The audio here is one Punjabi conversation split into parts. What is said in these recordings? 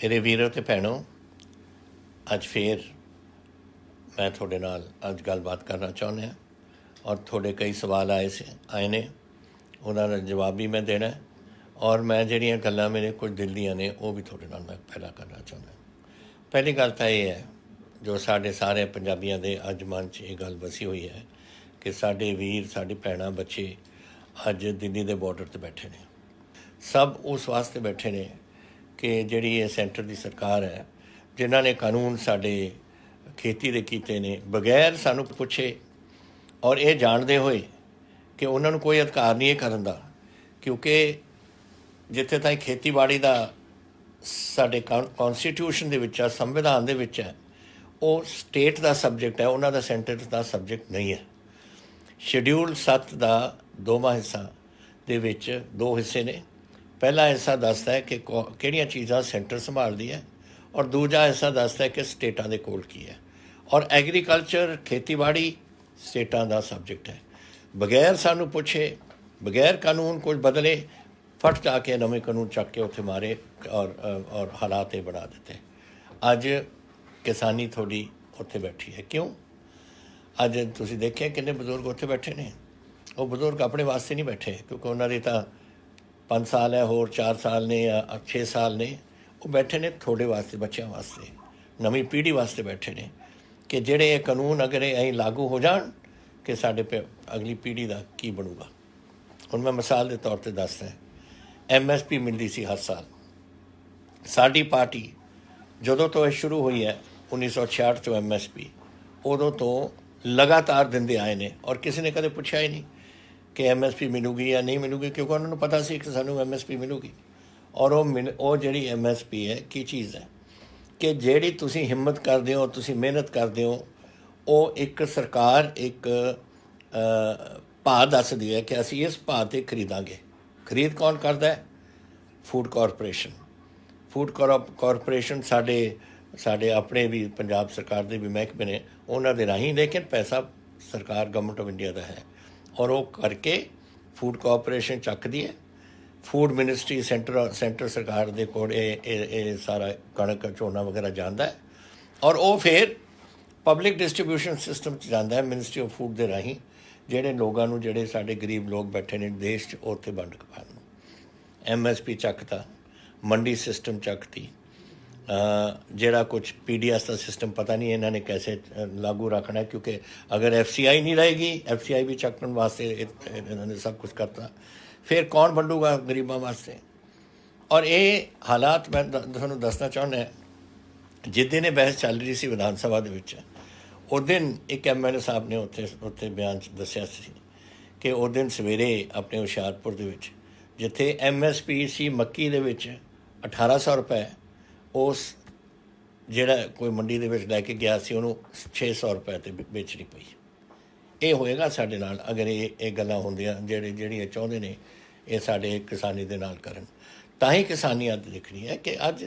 ਮੇਰੇ ਵੀਰੋ ਤੇ ਭੈਣੋ, ਅੱਜ ਫੇਰ मैं थोड़े नाल अज गलबात करना चाहुंदा और थोड़े कई सवाल आए ने, उन्होंने जवाब भी मैं देना और मैं जिहड़ियां गल्लां मेरे कुछ दिल दियां ने वो भी थोड़े नाल मैं पहला करना चाहुंदा। पहली गल तो यह है जो साढ़े सारे पंजाबियों के अज मन च ये गल बसी हुई है कि साढ़े वीर साड़ी भैणां बच्चे अज दिल्ली के बॉर्डर पर बैठे ने। सब उस वास्ते बैठे ने कि जिहड़ी ये सेंटर की सरकार है, जिन्हां ने कानून साढ़े खेती दे कीते ने बगैर सानू पुछे और ये जानते हुए कि उन्होंने कोई अधिकार नहीं करन दा, क्योंकि जिथे ताईं खेतीबाड़ी का साडे कॉन्स्टिट्यूशन दे विच संविधान दे विच है, वो स्टेट का सबजैक्ट है, उन्हों का सेंटर का सबजैक्ट नहीं है। शेड्यूल 7 का 2वां हिस्सा दे विच 2 हिस्से ने। पहला हिस्सा दसदा है कि किहड़ियां चीज़ां सेंटर संभालदी है और दूजा हिस्सा दसदा है कि स्टेटां दे कोल की है। और एग्रीकल्चर खेतीबाड़ी स्टेटां का सबजैक्ट है। बगैर सानू पुछे बगैर कानून कुछ बदले फट जाके नवे कानून चक के उत्थे मारे और हालात ये बना देते। अज किसानी थोड़ी उत्थे बैठी है। क्यों? अज तुसीं देखिए किन्ने बजुर्ग उत्थे बैठे ने। वो बजुर्ग अपने वास्ते नहीं बैठे, क्योंकि उन्होंने तो 5 साल है, होर 4 साल ने या 6 साल ने, वो बैठे ने थोड़े वास्ते, बच्चों वास्ते, नवी पीढ़ी वास्ते बैठे ने कि जेड़े ये कानून अगर ये लागू हो जान कि साढ़े पे अगली पीढ़ी का की बनूगा। हुण मैं मिसाल के तौर पर दसदा, MSP मिलती सी हर साल। साड़ी पार्टी जदों तो ये शुरू हुई है 1966 चो MSP, उदों तो लगातार दिंदे आए ने और किसी ने कदे पुछया ही नहीं कि MSP मिलूगी या नहीं मिलूगी, क्योंकि उन्होंने पता सी कि सानू MSP मिलूगी। और वो जिहड़ी MSP है की चीज़ है कि जिहड़ी तुसीं हिम्मत करदे हो, तुसीं मेहनत करदे हो, वो एक सरकार एक भाव दसदी है कि असीं इस भाव ते खरीदांगे। खरीद कौन करदा है? Food corporation. फूड कॉरपोरेशन साडे अपने भी पंजाब सरकार के भी महकमे ने, उन्हां दे राहीं, लेकिन पैसा सरकार गवर्नमेंट ऑफ इंडिया का है और वो करके फूड कॉरपोरेशन चकदी है। फूड मिनिस्ट्री सेंटर सरकार दे कोल सारा कणक झोना वगैरह जाता है और वो फिर पब्लिक डिस्ट्रीब्यूशन सिस्टम जाता है मिनिस्ट्री ऑफ फूड के राही, जेडे लोगों को जेडे साडे गरीब लोग बैठे ने देश च उत्थे वंड के पान। MSP चकता, मंडी सिस्टम चकती, जेड़ा कुछ PDS का सिस्टम पता नहीं इन्होंने कैसे लागू रखना है, क्योंकि अगर FCI नहीं रहेगी, FCI भी चकन वास्ते इन्होंने सब कुछ करता, फिर कौन वंडूगा गरीबों वास्ते। और ये हालात मैं तुहानूं दसना चाहुंदा, जिस दिन ये बहस चल रही सी विधान सभा दे विच, उस दिन एक MLA साहब ने उत्थे बयान दस्सिया सी कि उस दिन सवेरे अपने हुशियारपुर दे विच जिथे MSP सी मक्की दे विच 1800 रुपए, उस जिहड़ा कोई मंडी दे विच लैके गया सी उहनूं 600 रुपए ते बेचनी पई। ये होएगा साडे नाल अगर ये गल्लां होंदियां जिहड़ियां चाहुंदे ने ये साडे किसानी दे नाल करन। तां ही किसानी अज दिखनी है कि अज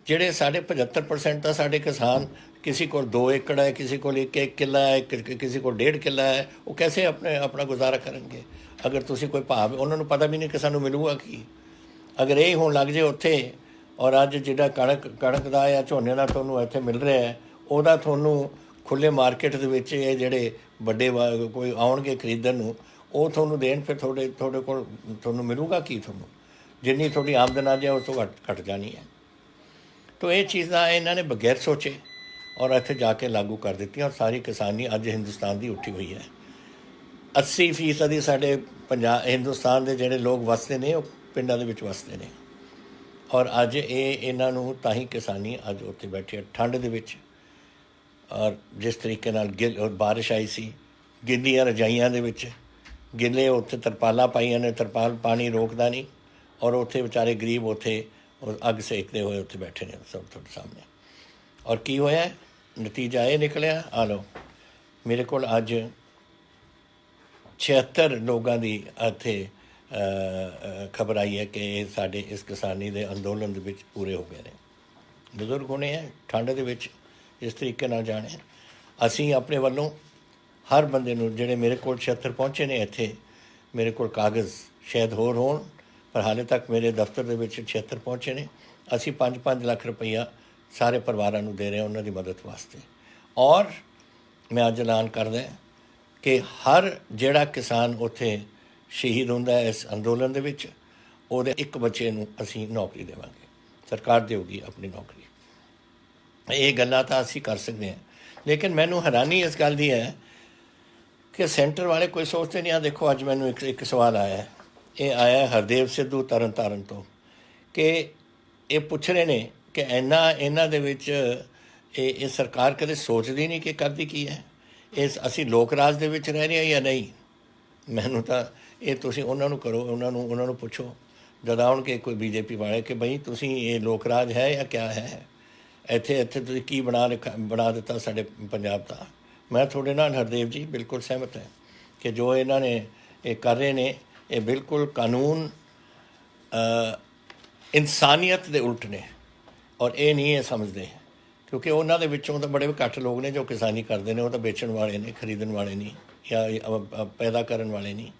जिहड़े साडे 75% तां साडे किसान, किसी को 2 एकड़ है, किसी को 1 किला है, किसी को 1.5 किला है, वो कैसे अपना गुजारा करेंगे अगर तुसीं कोई भाव, उन्होंने पता भी नहीं कि सानूं मिलूगा की। अगर यही होण लग जाए उत्थे और अज जिहड़ा कणक दा या झोने दा तुहानूं इत्थे मिल रहा है, उहदा तुहानूं खुले मार्केट दे विच ये जिहड़े बड़े कोई आउणगे खरीदण नूं, वो तुहानूं देण, फिर थोड़े कोल तुहानूं मिलूगा की? तुहानूं जिन्नी थोड़ी आमदन आ जाए उस तो घट जानी है। तो ये चीज़ां इन्होंने बगैर सोचे और इत्थे जाके लागू कर दी और सारी किसानी अज हिंदुस्तान की उठी हुई है। 80% साडे हिंदुस्तान के जिहड़े लोग वसते ने वो पिंडां दे विच वसते ने और अज ये इन्हां नूं तां ही किसानी अज उत्थे बैठी है ठंड दे विच। और जिस तरीके नाल बारिश आई सी, गिल्लियां रजाइयां दे विच गिले उत्थे तरपालां पाईयां ने, तरपाल पानी रोकदा नहीं और उत्थे बेचारे गरीब उत्थे अग सेकते हुए उत्थे बैठे ने सब तुहाडे सामने। और की होया? नतीजा ये निकलिया, आ लो मेरे को अज 76 लोगों की इत्थे खबर आई है कि साडे इस किसानी के अंदोलन दे विच पूरे हो गए हैं। बजुर्ग होने हैं ठंड दे विच इस तरीके नाल जाने। असीं अपने वल्लों हर बंदे नूं, जिहड़े मेरे कोल 76 पहुँचे ने इत्थे, मेरे कोल कागज़ शायद होर होण पर हाले तक मेरे दफ्तर दे विच 76 पहुँचे ने, ਅਸੀਂ 5-5 ਲੱਖ ਰੁਪਈਆ ਸਾਰੇ ਪਰਿਵਾਰਾਂ ਨੂੰ ਦੇ ਰਹੇ ਹਾਂ ਉਹਨਾਂ ਦੀ ਮਦਦ ਵਾਸਤੇ। ਔਰ ਮੈਂ ਅੱਜ ਐਲਾਨ ਕਰਦਾ ਕਿ ਹਰ ਜਿਹੜਾ ਕਿਸਾਨ ਉੱਥੇ ਸ਼ਹੀਦ ਹੁੰਦਾ ਇਸ ਅੰਦੋਲਨ ਦੇ ਵਿੱਚ, ਉਹਦੇ ਇੱਕ ਬੱਚੇ ਨੂੰ ਅਸੀਂ ਨੌਕਰੀ ਦੇਵਾਂਗੇ, ਸਰਕਾਰ ਦੇਊਗੀ ਆਪਣੀ ਨੌਕਰੀ। ਇਹ ਗੱਲਾਂ ਤਾਂ ਅਸੀਂ ਕਰ ਸਕਦੇ ਹਾਂ, ਲੇਕਿਨ ਮੈਨੂੰ ਹੈਰਾਨੀ ਇਸ ਗੱਲ ਦੀ ਹੈ ਕਿ ਸੈਂਟਰ ਵਾਲੇ ਕੋਈ ਸੋਚਦੇ ਨਹੀਂ। ਆ ਦੇਖੋ, ਅੱਜ ਮੈਨੂੰ ਇੱਕ ਸਵਾਲ ਆਇਆ, ਇਹ ਆਇਆ ਹਰਦੇਵ ਸਿੱਧੂ ਤਰਨ ਤਾਰਨ ਤੋਂ, ਕਿ ਇਹ ਪੁੱਛ ਰਹੇ ਨੇ ਕਿ ਇਹਨਾਂ ਦੇ ਵਿੱਚ ਇਹ ਸਰਕਾਰ ਕਦੇ ਸੋਚਦੀ ਨਹੀਂ ਕਿ ਕਰਦੀ ਕੀ ਹੈ, ਅਸੀਂ ਲੋਕ ਰਾਜ ਦੇ ਵਿੱਚ ਰਹਿ ਰਹੇ ਹਾਂ ਜਾਂ ਨਹੀਂ। ਮੈਨੂੰ ਤਾਂ ਇਹ ਤੁਸੀਂ ਉਹਨਾਂ ਨੂੰ ਕਰੋ, ਉਹਨਾਂ ਨੂੰ ਪੁੱਛੋ ਜਦ ਆਉਣਗੇ ਕੋਈ BJP ਵਾਲੇ ਕਿ ਬਈ ਤੁਸੀਂ ਇਹ ਲੋਕ ਰਾਜ ਹੈ ਜਾਂ ਕਿਆ ਹੈ, ਇੱਥੇ ਤੁਸੀਂ ਕੀ ਬਣਾ ਦਿੱਤਾ ਸਾਡੇ ਪੰਜਾਬ ਦਾ। ਮੈਂ ਤੁਹਾਡੇ ਨਾਲ ਹਰਦੇਵ ਜੀ ਬਿਲਕੁਲ ਸਹਿਮਤ ਹੈ ਕਿ ਜੋ ਇਹਨਾਂ ਨੇ ਇਹ ਕਰ ਰਹੇ ਨੇ ਇਹ ਬਿਲਕੁਲ ਕਾਨੂੰਨ ਇਨਸਾਨੀਅਤ ਦੇ ਉਲਟ ਨੇ, ਔਰ ਇਹ ਨਹੀਂ ਇਹ ਸਮਝਦੇ, ਕਿਉਂਕਿ ਉਹਨਾਂ ਦੇ ਵਿੱਚੋਂ ਤਾਂ ਬੜੇ ਘੱਟ ਲੋਕ ਨੇ ਜੋ ਕਿਸਾਨੀ ਕਰਦੇ ਨੇ। ਉਹ ਤਾਂ ਵੇਚਣ ਵਾਲੇ ਨੇ, ਖਰੀਦਣ ਵਾਲੇ ਨਹੀਂ, ਜਾਂ ਪੈਦਾ ਕਰਨ ਵਾਲੇ ਨਹੀਂ,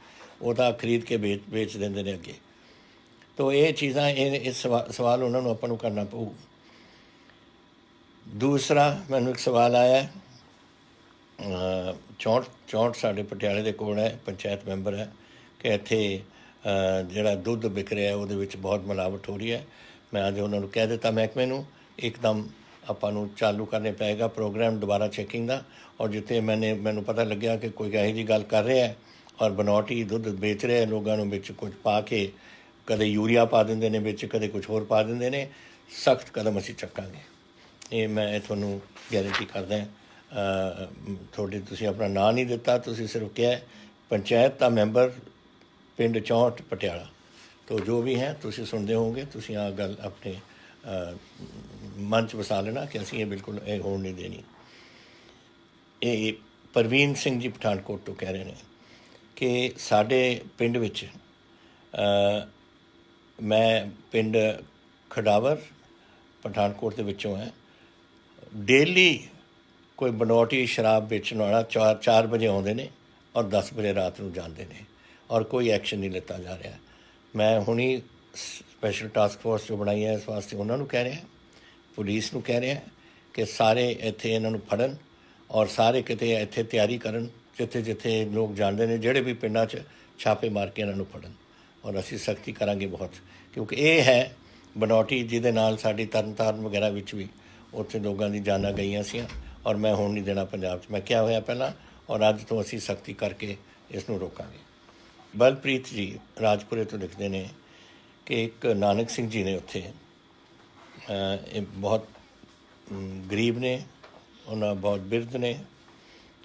ਉਹ ਤਾਂ ਖਰੀਦ ਕੇ ਵੇਚ ਦਿੰਦੇ ਨੇ ਅੱਗੇ। ਤੋ ਇਹ ਚੀਜ਼ਾਂ ਇਹ ਸਵਾਲ ਉਹਨਾਂ ਨੂੰ ਆਪਾਂ ਨੂੰ ਕਰਨਾ ਪਊ। ਦੂਸਰਾ ਮੈਨੂੰ ਇੱਕ ਸਵਾਲ ਆਇਆ, 64 ਸਾਡੇ ਪਟਿਆਲੇ ਦੇ ਕੋਲ ਹੈ, ਪੰਚਾਇਤ ਮੈਂਬਰ ਹੈ, ਕਿ ਇੱਥੇ ਜਿਹੜਾ ਦੁੱਧ ਵਿਕ ਰਿਹਾ ਉਹਦੇ ਵਿੱਚ ਬਹੁਤ ਮਿਲਾਵਟ ਹੋ ਰਹੀ ਹੈ। ਮੈਂ ਅੱਜ ਉਹਨਾਂ ਨੂੰ ਕਹਿ ਦਿੱਤਾ ਮਹਿਕਮੇ ਨੂੰ ਇੱਕਦਮ ਆਪਾਂ ਨੂੰ ਚਾਲੂ ਕਰਨੇ ਪਏਗਾ ਪ੍ਰੋਗਰਾਮ ਦੁਬਾਰਾ ਚੈਕਿੰਗ ਦਾ। ਔਰ ਜਿੱਥੇ ਮੈਨੂੰ ਪਤਾ ਲੱਗਿਆ ਕਿ ਕੋਈ ਇਹੋ ਜਿਹੀ ਗੱਲ ਕਰ ਰਿਹਾ ਔਰ ਬਨੌਟੀ ਦੁੱਧ ਵੇਚ ਰਿਹਾ ਲੋਕਾਂ ਨੂੰ, ਵਿੱਚ ਕੁਝ ਪਾ ਕੇ ਕਦੇ ਯੂਰੀਆ ਪਾ ਦਿੰਦੇ ਨੇ ਵਿੱਚ, ਕਦੇ ਕੁਝ ਹੋਰ ਪਾ ਦਿੰਦੇ ਨੇ, ਸਖਤ ਕਦਮ ਅਸੀਂ ਚੱਕਾਂਗੇ। ਇਹ ਮੈਂ ਤੁਹਾਨੂੰ ਗਾਰੰਟੀ ਕਰਦਾ। ਤੁਸੀਂ ਆਪਣਾ ਨਾਂ ਨਹੀਂ ਦਿੱਤਾ, ਤੁਸੀਂ ਸਿਰਫ ਕਿਹਾ ਪੰਚਾਇਤ ਦਾ ਮੈਂਬਰ ਪਿੰਡ 64 ਪਟਿਆਲਾ। ਤੋ ਜੋ ਵੀ ਹੈ ਤੁਸੀਂ ਸੁਣਦੇ ਹੋਵੋਗੇ, ਤੁਸੀਂ ਆਹ ਗੱਲ ਆਪਣੇ ਮਨ 'ਚ ਵਸਾ ਲੈਣਾ ਕਿ ਅਸੀਂ ਇਹ ਬਿਲਕੁਲ ਇਹ ਹੋਣ ਨਹੀਂ ਦੇਣੀ। ਇਹ ਪ੍ਰਵੀਨ ਸਿੰਘ ਜੀ ਪਠਾਨਕੋਟ ਤੋਂ ਕਹਿ ਰਹੇ ਨੇ ਕਿ ਸਾਡੇ ਪਿੰਡ ਵਿੱਚ, ਮੈਂ ਪਿੰਡ ਖਡਾਵਰ ਪਠਾਨਕੋਟ ਦੇ ਵਿੱਚੋਂ ਹੈ, ਡੇਲੀ ਕੋਈ ਬਨੌਟੀ ਸ਼ਰਾਬ ਵੇਚਣ ਵਾਲਾ 4 ਵਜੇ ਆਉਂਦੇ ਨੇ ਔਰ 10 ਵਜੇ ਰਾਤ ਨੂੰ ਜਾਂਦੇ ਨੇ, ਔਰ ਕੋਈ ਐਕਸ਼ਨ ਨਹੀਂ ਲਿੱਤਾ ਜਾ ਰਿਹਾ। ਮੈਂ ਹੁਣੀ ਸਪੈਸ਼ਲ ਟਾਸਕ ਫੋਰਸ ਜੋ ਬਣਾਈ ਹੈ ਇਸ ਵਾਸਤੇ ਉਹਨਾਂ ਨੂੰ ਕਹਿ ਰਿਹਾ, ਪੁਲਿਸ ਨੂੰ ਕਹਿ ਰਿਹਾ ਕਿ ਸਾਰੇ ਇੱਥੇ ਇਹਨਾਂ ਨੂੰ ਫੜਨ ਔਰ ਸਾਰੇ ਕਿਤੇ ਇੱਥੇ ਤਿਆਰੀ ਕਰਨ, ਜਿੱਥੇ ਲੋਕ ਜਾਣਦੇ ਨੇ, ਜਿਹੜੇ ਵੀ ਪਿੰਡਾਂ 'ਚ ਛਾਪੇ ਮਾਰ ਕੇ ਇਹਨਾਂ ਨੂੰ ਫੜਨ। ਔਰ ਅਸੀਂ ਸਖਤੀ ਕਰਾਂਗੇ ਬਹੁਤ, ਕਿਉਂਕਿ ਇਹ ਹੈ ਬਨੌਟੀ ਜਿਹਦੇ ਨਾਲ ਸਾਡੀ ਤਰਨਤਾਰਨ ਵਗੈਰਾ ਵਿੱਚ ਵੀ ਉੱਥੇ ਲੋਕਾਂ ਦੀ ਜਾਨਾਂ ਗਈਆਂ ਸੀ, ਔਰ ਮੈਂ ਹੁਣ ਨਹੀਂ ਦੇਣਾ ਪੰਜਾਬ 'ਚ। ਮੈਂ ਕਿਹਾ ਹੋਇਆ ਪਹਿਲਾਂ, ਔਰ ਅੱਜ ਤੋਂ ਅਸੀਂ ਸਖਤੀ ਕਰਕੇ ਇਸ ਨੂੰ ਰੋਕਾਂਗੇ। ਬਲਪ੍ਰੀਤ ਜੀ ਰਾਜਪੁਰੇ ਤੋਂ ਲਿਖਦੇ ਨੇ ਕਿ ਇੱਕ ਨਾਨਕ ਸਿੰਘ ਜੀ ਨੇ ਉੱਥੇ, ਇਹ ਬਹੁਤ ਗਰੀਬ ਨੇ, ਉਹਨਾਂ ਬਹੁਤ ਬਿਰਧ ਨੇ,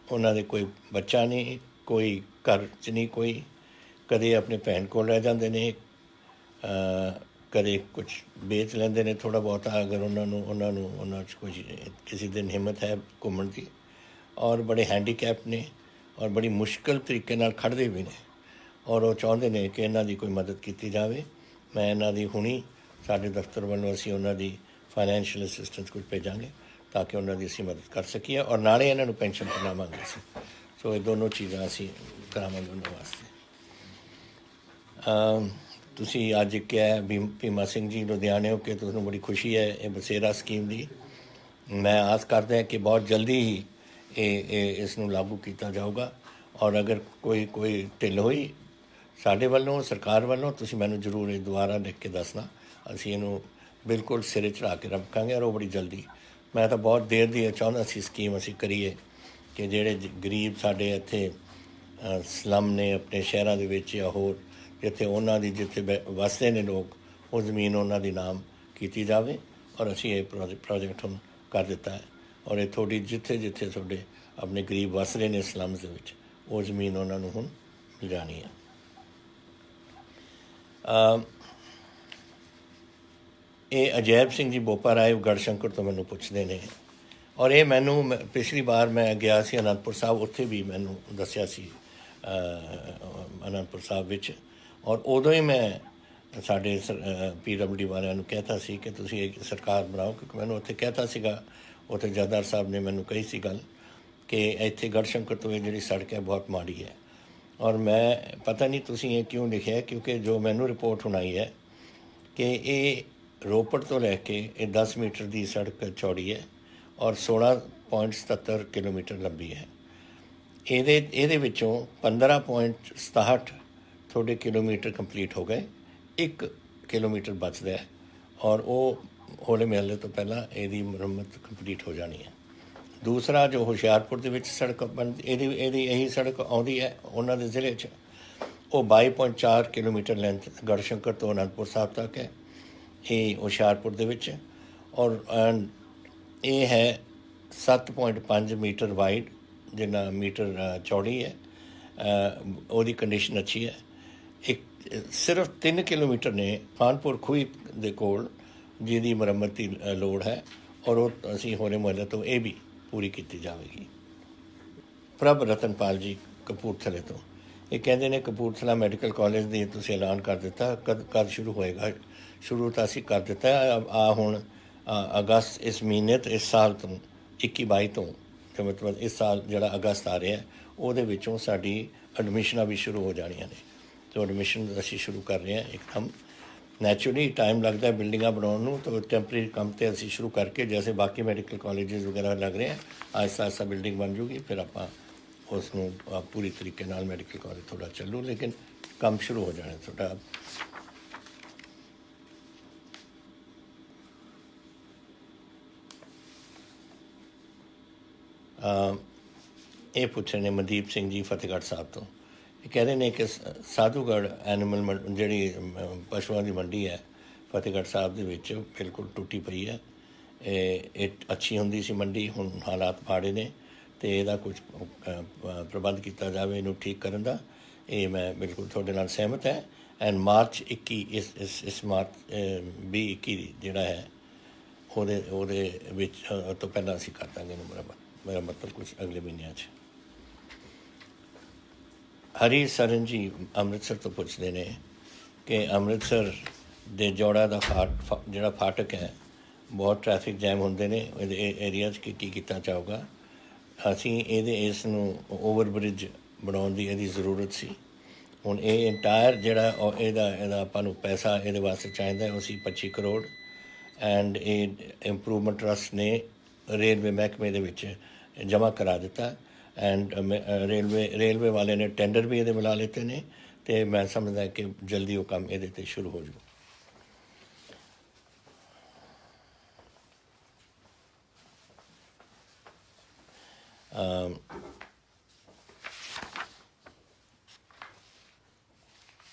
ਉਹਨਾਂ ਦੇ ਕੋਈ ਬੱਚਾ ਨਹੀਂ, ਕੋਈ ਘਰ 'ਚ ਨਹੀਂ ਕੋਈ, ਕਦੇ ਆਪਣੇ ਭੈਣ ਕੋਲ ਰਹਿ ਜਾਂਦੇ ਨੇ, ਕਦੇ ਕੁਛ ਵੇਚ ਲੈਂਦੇ ਨੇ ਥੋੜ੍ਹਾ ਬਹੁਤਾ ਅਗਰ ਉਹਨਾਂ 'ਚ ਕੁਝ ਕਿਸੇ ਦਿਨ ਹਿੰਮਤ ਹੈ ਘੁੰਮਣ ਦੀ, ਔਰ ਬੜੇ ਹੈਂਡੀਕੈਪ ਨੇ ਔਰ ਬੜੀ ਮੁਸ਼ਕਿਲ ਤਰੀਕੇ ਨਾਲ ਖੜ੍ਹਦੇ ਵੀ ਨੇ, ਔਰ ਉਹ ਚਾਹੁੰਦੇ ਨੇ ਕਿ ਇਹਨਾਂ ਦੀ ਕੋਈ ਮਦਦ ਕੀਤੀ ਜਾਵੇ। ਮੈਂ ਇਹਨਾਂ ਦੀ ਹੁਣੀ ਸਾਡੇ ਦਫ਼ਤਰ ਵੱਲੋਂ ਅਸੀਂ ਉਹਨਾਂ ਦੀ ਫਾਈਨੈਂਸ਼ੀਅਲ ਅਸਿਸਟੈਂਸ ਕੁਝ ਭੇਜਾਂਗੇ ਤਾਂ ਕਿ ਉਹਨਾਂ ਦੀ ਅਸੀਂ ਮਦਦ ਕਰ ਸਕੀਏ, ਔਰ ਨਾਲੇ ਇਹਨਾਂ ਨੂੰ ਪੈਨਸ਼ਨ ਕਰਾਵਾਂਗੇ ਅਸੀਂ। ਸੋ ਇਹ ਦੋਨੋਂ ਚੀਜ਼ਾਂ ਅਸੀਂ ਕਰਾਵਾਂਗੇ ਉਹਨਾਂ ਵਾਸਤੇ। ਤੁਸੀਂ ਅੱਜ ਕਿਹਾ ਭੀਮਾ ਸਿੰਘ ਜੀ ਲੁਧਿਆਣੇ ਹੋ ਕੇ ਤੁਹਾਨੂੰ ਬੜੀ ਖੁਸ਼ੀ ਹੈ ਇਹ ਬਸੇਰਾ ਸਕੀਮ ਦੀ। ਮੈਂ ਆਸ ਕਰਦਾ ਕਿ ਬਹੁਤ ਜਲਦੀ ਹੀ ਇਸ ਨੂੰ ਲਾਗੂ ਕੀਤਾ ਜਾਊਗਾ, ਔਰ ਅਗਰ ਕੋਈ ਢਿੱਲ ਹੋਈ ਸਾਡੇ ਵੱਲੋਂ, ਸਰਕਾਰ ਵੱਲੋਂ, ਤੁਸੀਂ ਮੈਨੂੰ ਜ਼ਰੂਰ ਇਹ ਦੁਬਾਰਾ ਲਿਖ ਕੇ ਦੱਸਣਾ। ਅਸੀਂ ਇਹਨੂੰ ਬਿਲਕੁਲ ਸਿਰੇ ਚੜ੍ਹਾ ਕੇ ਰੱਖਾਂਗੇ, ਔਰ ਉਹ ਬੜੀ ਜਲਦੀ। ਮੈਂ ਤਾਂ ਬਹੁਤ ਦੇਰ ਦੀ ਚਾਹੁੰਦਾ ਸੀ ਸਕੀਮ ਅਸੀਂ ਕਰੀਏ ਕਿ ਜਿਹੜੇ ਗਰੀਬ ਸਾਡੇ ਇੱਥੇ ਸਲਮ ਨੇ ਆਪਣੇ ਸ਼ਹਿਰਾਂ ਦੇ ਵਿੱਚ ਜਾਂ ਹੋਰ ਜਿੱਥੇ ਉਹਨਾਂ ਦੀ ਜਿੱਥੇ ਵਸਦੇ ਨੇ ਲੋਕ, ਉਹ ਜ਼ਮੀਨ ਉਹਨਾਂ ਦੀ ਨਾਮ ਕੀਤੀ ਜਾਵੇ, ਔਰ ਅਸੀਂ ਇਹ ਪ੍ਰੋਜੈਕਟ ਹੁਣ ਕਰ ਦਿੱਤਾ ਹੈ। ਔਰ ਇਹ ਤੁਹਾਡੀ ਜਿੱਥੇ ਤੁਹਾਡੇ ਆਪਣੇ ਗਰੀਬ ਵਸ ਰਹੇ ਨੇ ਸਲਮਸ ਦੇ ਵਿੱਚ, ਉਹ ਜ਼ਮੀਨ ਉਹਨਾਂ ਨੂੰ ਹੁਣ ਮਿਲ ਜਾਣੀ ਹੈ। ਇਹ ਅਜੈਬ ਸਿੰਘ ਜੀ ਬੋਪਾ ਰਾਏ ਗੜਸ਼ੰਕਰ ਤੋਂ ਮੈਨੂੰ ਪੁੱਛਦੇ ਨੇ, ਔਰ ਇਹ ਮੈਨੂੰ ਪਿਛਲੀ ਵਾਰ ਮੈਂ ਗਿਆ ਸੀ ਅਨੰਦਪੁਰ ਸਾਹਿਬ, ਉੱਥੇ ਵੀ ਮੈਨੂੰ ਦੱਸਿਆ ਸੀ ਅਨੰਦਪੁਰ ਸਾਹਿਬ ਵਿੱਚ, ਔਰ ਉਦੋਂ ਹੀ ਮੈਂ ਸਾਡੇ PWD ਵਾਲਿਆਂ ਨੂੰ ਕਹਿਤਾ ਸੀ ਕਿ ਤੁਸੀਂ ਇੱਕ ਸਰਕਾਰ ਬਣਾਓ, ਕਿਉਂਕਿ ਮੈਨੂੰ ਉੱਥੇ ਕਹਿਤਾ ਸੀਗਾ, ਉੱਥੇ ਜਥੇਦਾਰ ਸਾਹਿਬ ਨੇ ਮੈਨੂੰ ਕਹੀ ਸੀ ਗੱਲ ਕਿ ਇੱਥੇ ਗੜਸ਼ੰਕਰ ਤੋਂ ਇਹ ਜਿਹੜੀ ਸੜਕ ਹੈ ਬਹੁਤ ਮਾੜੀ ਹੈ। ਔਰ ਮੈਂ ਪਤਾ ਨਹੀਂ ਤੁਸੀਂ ਇਹ ਕਿਉਂ ਲਿਖਿਆ, ਕਿਉਂਕਿ ਜੋ ਮੈਨੂੰ ਰਿਪੋਰਟ ਹੁਣ ਆਈ ਹੈ ਕਿ ਇਹ ਰੋਪੜ ਤੋਂ ਲੈ ਕੇ ਇਹ 10 ਮੀਟਰ ਦੀ ਸੜਕ ਚੌੜੀ ਹੈ ਔਰ 16.77 ਕਿਲੋਮੀਟਰ ਲੰਬੀ ਹੈ। ਇਹਦੇ ਵਿੱਚੋਂ 15.67 ਤੁਹਾਡੇ ਕਿਲੋਮੀਟਰ ਕੰਪਲੀਟ ਹੋ ਗਏ, 1 ਕਿਲੋਮੀਟਰ ਬਚਦਾ ਹੈ ਔਰ ਉਹ ਹੋਲੇ ਮਹੱਲੇ ਤੋਂ ਪਹਿਲਾਂ ਇਹਦੀ ਮੁਰੰਮਤ ਕੰਪਲੀਟ ਹੋ ਜਾਣੀ ਹੈ। ਦੂਸਰਾ ਜੋ ਹੁਸ਼ਿਆਰਪੁਰ ਦੇ ਵਿੱਚ ਸੜਕ ਇਹਦੀ ਇਹੀ ਸੜਕ ਆਉਂਦੀ ਹੈ ਉਹਨਾਂ ਦੇ ਜ਼ਿਲ੍ਹੇ 'ਚ, ਉਹ 22.4 ਕਿਲੋਮੀਟਰ ਲੈਂਥ ਗੜਸ਼ੰਕਰ ਤੋਂ ਅਨੰਦਪੁਰ ਸਾਹਿਬ ਤੱਕ ਹੈ, ਇਹ ਹੁਸ਼ਿਆਰਪੁਰ ਦੇ ਵਿੱਚ। ਔਰ ਇਹ ਹੈ 7.5 ਮੀਟਰ ਵਾਈਡ, ਜਿੰਨਾ ਮੀਟਰ ਚੌੜੀ ਹੈ। ਉਹਦੀ ਕੰਡੀਸ਼ਨ ਅੱਛੀ ਹੈ। ਇੱਕ ਸਿਰਫ 3 ਕਿਲੋਮੀਟਰ ਨੇ ਖਾਨਪੁਰ ਖੂਹੀ ਦੇ ਕੋਲ ਜਿਹਦੀ ਮੁਰੰਮਤ ਦੀ ਲੋੜ ਹੈ ਔਰ ਉਹ ਅਸੀਂ ਹੋਲੇ ਮੁਹੱਲੇ ਤੋਂ ਇਹ ਵੀ ਪੂਰੀ ਕੀਤੀ ਜਾਵੇਗੀ। ਪ੍ਰਭ ਰਤਨਪਾਲ ਜੀ ਕਪੂਰਥਲੇ ਤੋਂ ਇਹ ਕਹਿੰਦੇ ਨੇ ਕਪੂਰਥਲਾ ਮੈਡੀਕਲ ਕਾਲਜ ਦੀ ਤੁਸੀਂ ਐਲਾਨ ਕਰ ਦਿੱਤਾ, ਕਦ ਸ਼ੁਰੂ ਹੋਏਗਾ? ਸ਼ੁਰੂ ਤਾਂ ਅਸੀਂ ਕਰ ਦਿੱਤਾ ਆ ਹੁਣ ਅਗਸਤ ਇਸ ਮਹੀਨੇ ਤੋਂ, ਇਸ ਸਾਲ ਤੋਂ 21-22 ਤੋਂ, ਜੋ ਮਤਲਬ ਇਸ ਸਾਲ ਜਿਹੜਾ ਅਗਸਤ ਆ ਰਿਹਾ ਉਹਦੇ ਵਿੱਚੋਂ ਸਾਡੀ ਐਡਮਿਸ਼ਨਾਂ ਵੀ ਸ਼ੁਰੂ ਹੋ ਜਾਣੀਆਂ ਨੇ। तो एडमिशन ਅਸੀਂ ਸ਼ੁਰੂ ਕਰ ਰਹੇ ਹਾਂ ਇੱਕਦਮ। ਨੈਚੁਰਲੀ ਟਾਈਮ ਲੱਗਦਾ ਬਿਲਡਿੰਗਾਂ ਬਣਾਉਣ ਨੂੰ, ਤਾਂ ਟੈਂਪਰੇਰੀ ਕੰਮ ਤੇ ਅਸੀਂ ਸ਼ੁਰੂ ਕਰਕੇ ਜੈਸੇ ਬਾਕੀ ਮੈਡੀਕਲ ਕਾਲਜਸ ਵਗੈਰਾ ਲੱਗ ਰਹੇ हैं, ਆਹਿਸਤਾ ਆਹਿਸਤਾ ਬਿਲਡਿੰਗ ਬਣ ਜੂਗੀ, ਫਿਰ ਆਪਾਂ ਉਸ ਨੂੰ ਪੂਰੀ ਤਰੀਕੇ ਨਾਲ ਮੈਡੀਕਲ ਕਾਲਜ ਥੋੜ੍ਹਾ ਚੱਲੂ, ਲੇਕਿਨ ਕੰਮ ਸ਼ੁਰੂ ਹੋ ਜਾਣਾ ਤੁਹਾਡਾ। ਇਹ ਪੁੱਛ ਰਹੇ ਨੇ ਮਨਦੀਪ ਸਿੰਘ ਜੀ ਫਤਿਹਗੜ੍ਹ ਸਾਹਿਬ ਤੋਂ। ਇਹ ਕਹਿ ਰਹੇ ਨੇ ਕਿ ਸਾਧੂਗੜ੍ਹ ਐਨੀਮਲ ਜਿਹੜੀ ਪਸ਼ੂਆਂ ਦੀ ਮੰਡੀ ਹੈ ਫਤਿਹਗੜ੍ਹ ਸਾਹਿਬ ਦੇ ਵਿੱਚ ਬਿਲਕੁਲ ਟੁੱਟੀ ਪਈ ਹੈ। ਇਹ ਅੱਛੀ ਹੁੰਦੀ ਸੀ ਮੰਡੀ, ਹੁਣ ਹਾਲਾਤ ਮਾੜੇ ਨੇ ਅਤੇ ਇਹਦਾ ਕੁਝ ਪ੍ਰਬੰਧ ਕੀਤਾ ਜਾਵੇ ਇਹਨੂੰ ਠੀਕ ਕਰਨ ਦਾ। ਇਹ ਮੈਂ ਬਿਲਕੁਲ ਤੁਹਾਡੇ ਨਾਲ ਸਹਿਮਤ ਹੈ। ਐਂਡ ਮਾਰਚ 21 ਇਸ ਮਾਰਚ 2021 ਜਿਹੜਾ ਹੈ ਉਹਦੇ ਵਿੱਚ ਤੋਂ ਪਹਿਲਾਂ ਅਸੀਂ ਕਰ ਦਾਂਗੇ ਇਹਨੂੰ ਮੇਰਾ ਮਤਲਬ ਕੁਝ ਅਗਲੇ ਮਹੀਨਿਆਂ 'ਚ। ਹਰੀ ਸਰਨ ਜੀ ਅੰਮ੍ਰਿਤਸਰ ਤੋਂ ਪੁੱਛਦੇ ਨੇ ਕਿ ਅੰਮ੍ਰਿਤਸਰ ਦੇ ਜੋੜਾ ਦਾ ਜਿਹੜਾ ਫਾਟਕ ਹੈ ਬਹੁਤ ਟ੍ਰੈਫਿਕ ਜੈਮ ਹੁੰਦੇ ਨੇ ਇਹਦੇ ਏਰੀਆ 'ਚ, ਕੀ ਕੀਤਾ ਜਾਊਗਾ? ਅਸੀਂ ਇਸ ਨੂੰ ਓਵਰ ਬ੍ਰਿਜ ਬਣਾਉਣ ਦੀ ਇਹਦੀ ਜ਼ਰੂਰਤ ਸੀ। ਹੁਣ ਇਹ ਇੰਟਾਇਰ ਜਿਹੜਾ ਇਹਦਾ ਆਪਾਂ ਨੂੰ ਪੈਸਾ ਇਹਦੇ ਵਾਸਤੇ ਚਾਹੀਦਾ ਉਹ ਸੀ 25 ਕਰੋੜ। ਐਂਡ ਇਹ ਇੰਪਰੂਵਮੈਂਟ ਟਰਸਟ ਨੇ ਰੇਲਵੇ ਮਹਿਕਮੇ ਦੇ ਵਿੱਚ ਜਮ੍ਹਾਂ ਕਰਾ ਦਿੱਤਾ। ਐਂਡ ਰੇਲਵੇ ਵਾਲੇ ਨੇ ਟੈਂਡਰ ਵੀ ਇਹਦੇ ਮਿਲਾ ਲਿੱਤੇ ਨੇ ਅਤੇ ਮੈਂ ਸਮਝਦਾ ਕਿ ਜਲਦੀ ਉਹ ਕੰਮ ਇਹਦੇ 'ਤੇ ਸ਼ੁਰੂ ਹੋ ਜੂ।